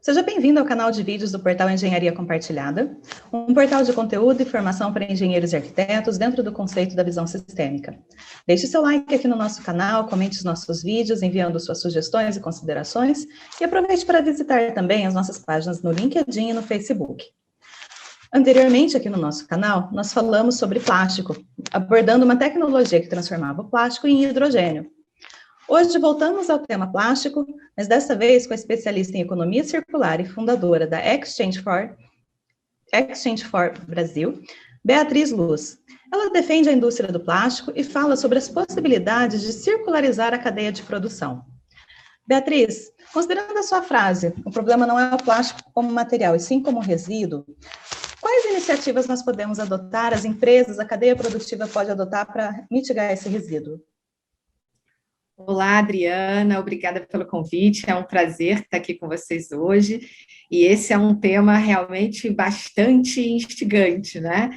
Seja bem-vindo ao canal de vídeos do portal Engenharia Compartilhada, um portal de conteúdo e formação para engenheiros e arquitetos dentro do conceito da visão sistêmica. Deixe seu like aqui no nosso canal, comente os nossos vídeos, enviando suas sugestões e considerações, e aproveite para visitar também as nossas páginas no LinkedIn e no Facebook. Anteriormente, aqui no nosso canal, nós falamos sobre plástico, abordando uma tecnologia que transformava o plástico em hidrogênio. Hoje voltamos ao tema plástico, mas dessa vez com a especialista em economia circular e fundadora da Exchange for Brasil, Beatriz Luz. Ela defende a indústria do plástico e fala sobre as possibilidades de circularizar a cadeia de produção. Beatriz, considerando a sua frase, o problema não é o plástico como material, e sim como resíduo, quais iniciativas nós podemos adotar, as empresas, a cadeia produtiva pode adotar para mitigar esse resíduo? Olá, Adriana, obrigada pelo convite, é um prazer estar aqui com vocês hoje, e esse é um tema realmente bastante instigante, né?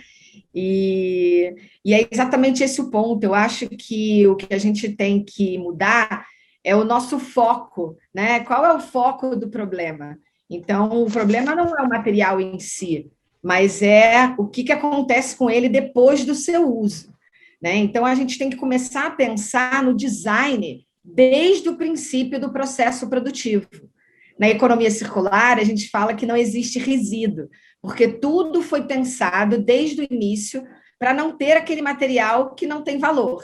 E é exatamente esse o ponto. Eu acho que o que a gente tem que mudar é o nosso foco, né? Qual é o foco do problema? Então, o problema não é o material em si, mas é o que acontece com ele depois do seu uso. Né? Então, a gente tem que começar a pensar no design desde o princípio do processo produtivo. Na economia circular, a gente fala que não existe resíduo, porque tudo foi pensado desde o início para não ter aquele material que não tem valor.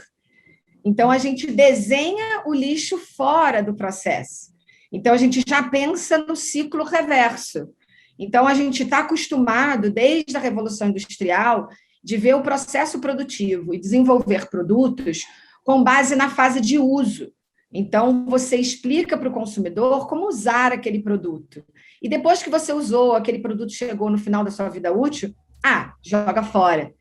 Então, a gente desenha o lixo fora do processo. Então, a gente já pensa no ciclo reverso. Então, a gente está acostumado, desde a Revolução Industrial, de ver o processo produtivo e desenvolver produtos com base na fase de uso. Então, você explica para o consumidor como usar aquele produto. E depois que você usou, aquele produto chegou no final da sua vida útil, joga fora.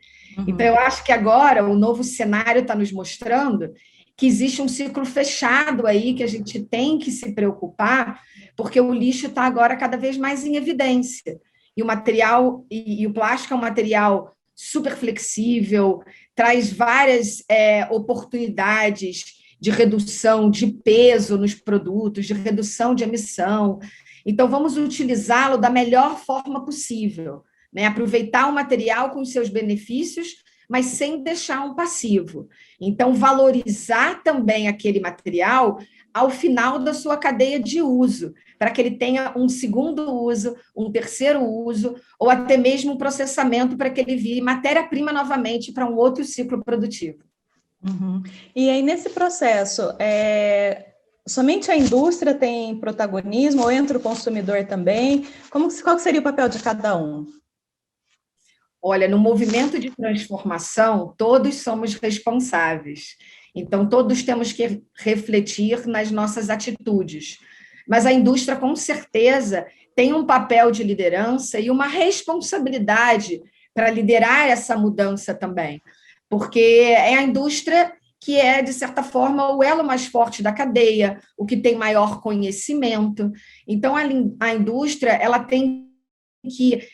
Então, eu acho que agora o novo cenário está nos mostrando que existe um ciclo fechado aí que a gente tem que se preocupar, porque o lixo está agora cada vez mais em evidência. E o material, e o plástico é um material super flexível, traz várias oportunidades de redução de peso nos produtos, de redução de emissão. Então, vamos utilizá-lo da melhor forma possível, né? Aproveitar o material com os seus benefícios, mas sem deixar um passivo. Então, valorizar também aquele material ao final da sua cadeia de uso, para que ele tenha um segundo uso, um terceiro uso, ou até mesmo um processamento para que ele vire matéria-prima novamente para um outro ciclo produtivo. E aí, nesse processo, somente a indústria tem protagonismo ou entra o consumidor também? Qual seria o papel de cada um? Olha, no movimento de transformação, todos somos responsáveis. Então, todos temos que refletir nas nossas atitudes. Mas a indústria, com certeza, tem um papel de liderança e uma responsabilidade para liderar essa mudança também. Porque é a indústria que é, de certa forma, o elo mais forte da cadeia, o que tem maior conhecimento. Então, a indústria ela tem que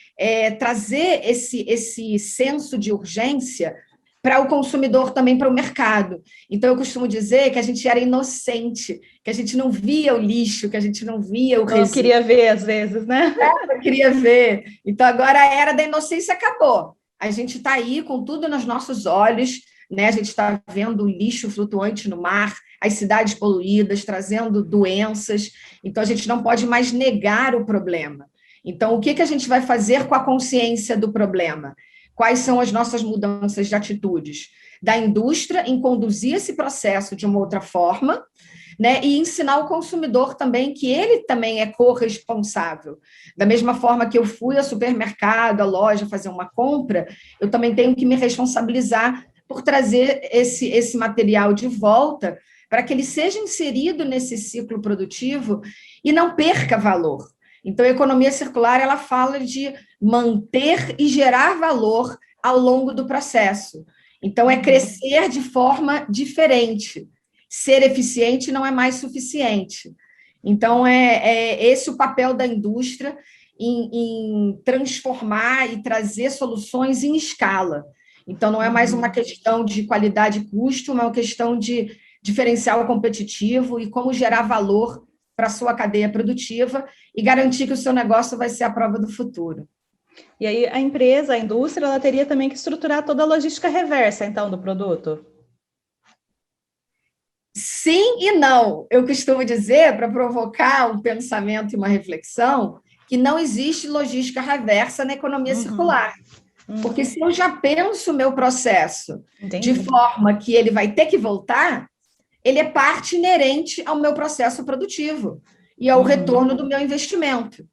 trazer esse senso de urgência para o consumidor também, para o mercado. Então, eu costumo dizer que a gente era inocente, que a gente não via o lixo, que a gente não via o resíduo. Eu queria ver, às vezes, né? Eu queria ver. Então, agora a era da inocência acabou. A gente está aí com tudo nos nossos olhos, né? A gente está vendo o lixo flutuante no mar, as cidades poluídas, trazendo doenças. Então, a gente não pode mais negar o problema. Então, o que a gente vai fazer com a consciência do problema? Quais são as nossas mudanças de atitudes? Da indústria em conduzir esse processo de uma outra forma, né? E ensinar o consumidor também que ele também é corresponsável. Da mesma forma que eu fui ao supermercado, à loja, fazer uma compra, eu também tenho que me responsabilizar por trazer esse material de volta para que ele seja inserido nesse ciclo produtivo e não perca valor. Então, a economia circular, ela fala de manter e gerar valor ao longo do processo. Então, é crescer de forma diferente. Ser eficiente não é mais suficiente. Então, é esse o papel da indústria em transformar e trazer soluções em escala. Então, não é mais uma questão de qualidade e custo, mas uma questão de diferencial competitivo e como gerar valor para a sua cadeia produtiva e garantir que o seu negócio vai ser a prova do futuro. E aí a empresa, a indústria, ela teria também que estruturar toda a logística reversa, então, do produto? Sim e não. Eu costumo dizer, para provocar um pensamento e uma reflexão, que não existe logística reversa na economia circular. Porque se eu já penso o meu processo de forma que ele vai ter que voltar, ele é parte inerente ao meu processo produtivo e ao retorno do meu investimento.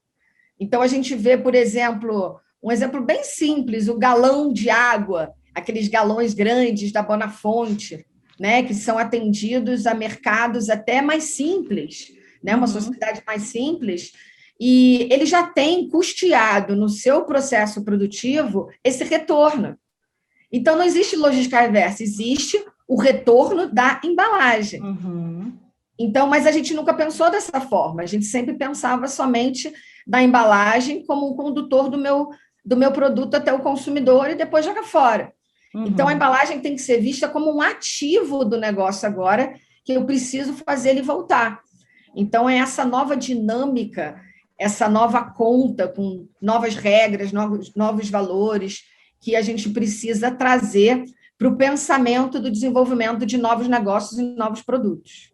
Então, a gente vê, por exemplo, um exemplo bem simples, o galão de água, aqueles galões grandes da Bonafonte, né, que são atendidos a mercados até mais simples, né, uma sociedade mais simples, e ele já tem custeado no seu processo produtivo esse retorno. Então, não existe logística reversa, existe o retorno da embalagem. Então, mas a gente nunca pensou dessa forma, a gente sempre pensava somente da embalagem como um condutor do meu produto até o consumidor e depois joga fora. Então, a embalagem tem que ser vista como um ativo do negócio agora, que eu preciso fazer ele voltar. Então, é essa nova dinâmica, essa nova conta, com novas regras, novos valores, que a gente precisa trazer para o pensamento do desenvolvimento de novos negócios e novos produtos.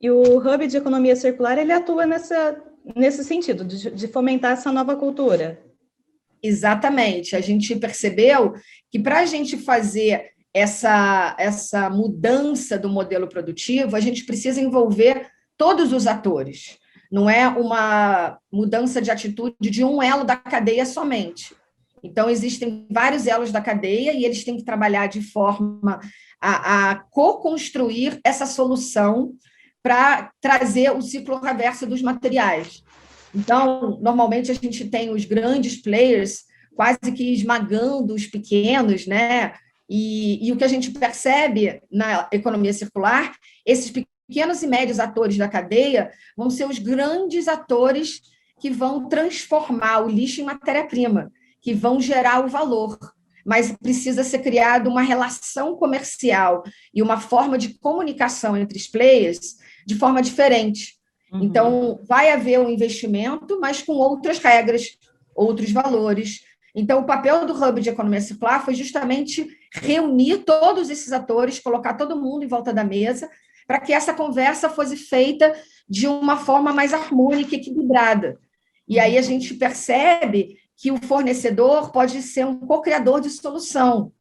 E o Hub de Economia Circular, ele atua nesse sentido, de fomentar essa nova cultura? Exatamente. A gente percebeu que para a gente fazer essa mudança do modelo produtivo, a gente precisa envolver todos os atores. Não é uma mudança de atitude de um elo da cadeia somente. Então, existem vários elos da cadeia e eles têm que trabalhar de forma a co-construir essa solução para trazer o ciclo reverso dos materiais. Então, normalmente a gente tem os grandes players quase que esmagando os pequenos, né? E o que a gente percebe na economia circular, esses pequenos e médios atores da cadeia vão ser os grandes atores que vão transformar o lixo em matéria-prima, que vão gerar o valor. Mas precisa ser criada uma relação comercial e uma forma de comunicação entre os players de forma diferente. Então, vai haver um investimento, mas com outras regras, outros valores. Então, o papel do Hub de Economia Circular foi justamente reunir todos esses atores, colocar todo mundo em volta da mesa, para que essa conversa fosse feita de uma forma mais harmônica e equilibrada. E aí a gente percebe que o fornecedor pode ser um co-criador de solução,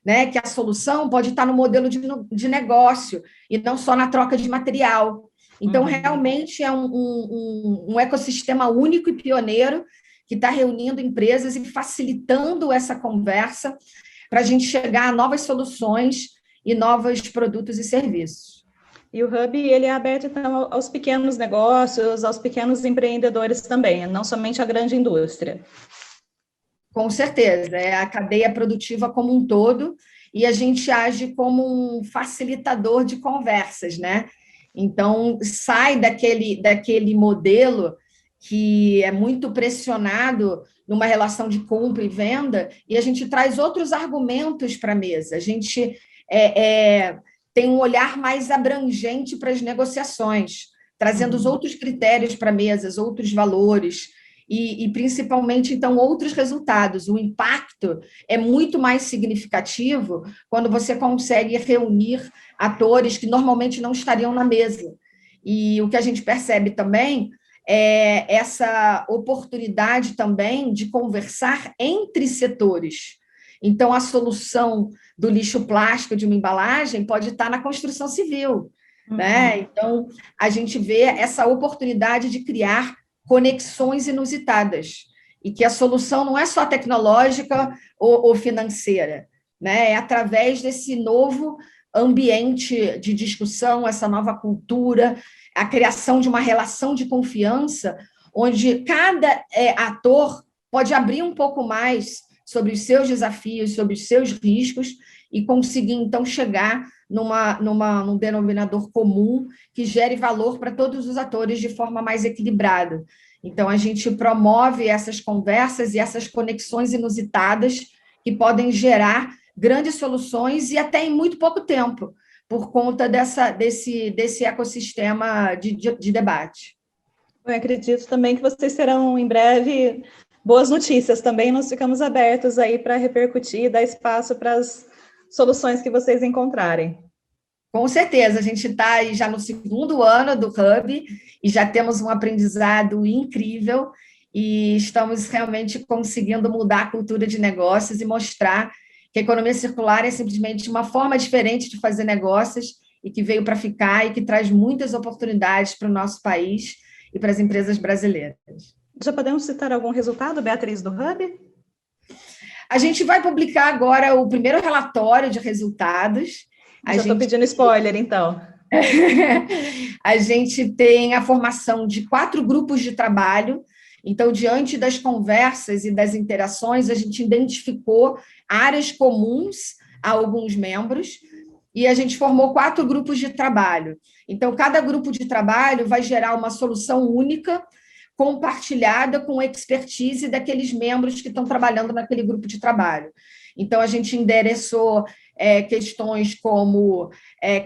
né? Que a solução pode estar no modelo de negócio e não só na troca de material. Então, realmente é um ecossistema único e pioneiro que está reunindo empresas e facilitando essa conversa para a gente chegar a novas soluções e novos produtos e serviços. E o Hub, ele é aberto, então, aos pequenos negócios, aos pequenos empreendedores também, não somente à grande indústria. Com certeza, é a cadeia produtiva como um todo, e a gente age como um facilitador de conversas, né? Então, sai daquele modelo que é muito pressionado numa relação de compra e venda, e a gente traz outros argumentos para a mesa. A gente tem um olhar mais abrangente para as negociações, trazendo os outros critérios para a mesa, outros valores, e principalmente, então, outros resultados. O impacto é muito mais significativo quando você consegue reunir atores que normalmente não estariam na mesa. E o que a gente percebe também é essa oportunidade também de conversar entre setores. Então, a solução do lixo plástico de uma embalagem pode estar na construção civil, né? Então, a gente vê essa oportunidade de criar conexões inusitadas, e que a solução não é só tecnológica ou financeira, né? É através desse novo ambiente de discussão, essa nova cultura, a criação de uma relação de confiança, onde cada ator pode abrir um pouco mais sobre os seus desafios, sobre os seus riscos, e conseguir, então, chegar num denominador comum que gere valor para todos os atores de forma mais equilibrada. Então, a gente promove essas conversas e essas conexões inusitadas que podem gerar grandes soluções e até em muito pouco tempo, por conta desse ecossistema de debate. Eu acredito também que vocês terão em breve boas notícias também. Nós ficamos abertos aí para repercutir e dar espaço para as soluções que vocês encontrarem. Com certeza, a gente está aí já no segundo ano do Hub e já temos um aprendizado incrível e estamos realmente conseguindo mudar a cultura de negócios e mostrar que a economia circular é simplesmente uma forma diferente de fazer negócios e que veio para ficar e que traz muitas oportunidades para o nosso país e para as empresas brasileiras. Já podemos citar algum resultado, Beatriz, do Hub? A gente vai publicar agora o primeiro relatório de resultados. Já estou pedindo spoiler, então. A gente tem a formação de 4 grupos de trabalho. Então, diante das conversas e das interações, a gente identificou áreas comuns a alguns membros e a gente formou 4 grupos de trabalho. Então, cada grupo de trabalho vai gerar uma solução única, compartilhada com expertise daqueles membros que estão trabalhando naquele grupo de trabalho. Então, a gente endereçou questões como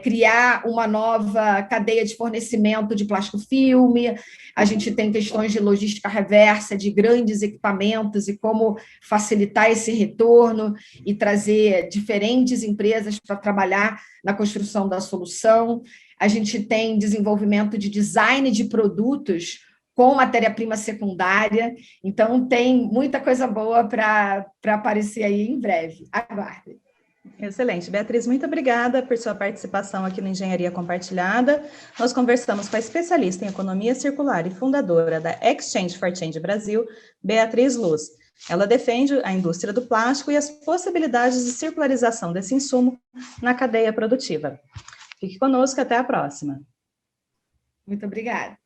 criar uma nova cadeia de fornecimento de plástico-filme, a gente tem questões de logística reversa, de grandes equipamentos e como facilitar esse retorno e trazer diferentes empresas para trabalhar na construção da solução. A gente tem desenvolvimento de design de produtos com matéria-prima secundária, então tem muita coisa boa para aparecer aí em breve. Aguardem. Excelente. Beatriz, muito obrigada por sua participação aqui no Engenharia Compartilhada. Nós conversamos com a especialista em economia circular e fundadora da Exchange for Change Brasil, Beatriz Luz. Ela defende a indústria do plástico e as possibilidades de circularização desse insumo na cadeia produtiva. Fique conosco, até a próxima. Muito obrigada.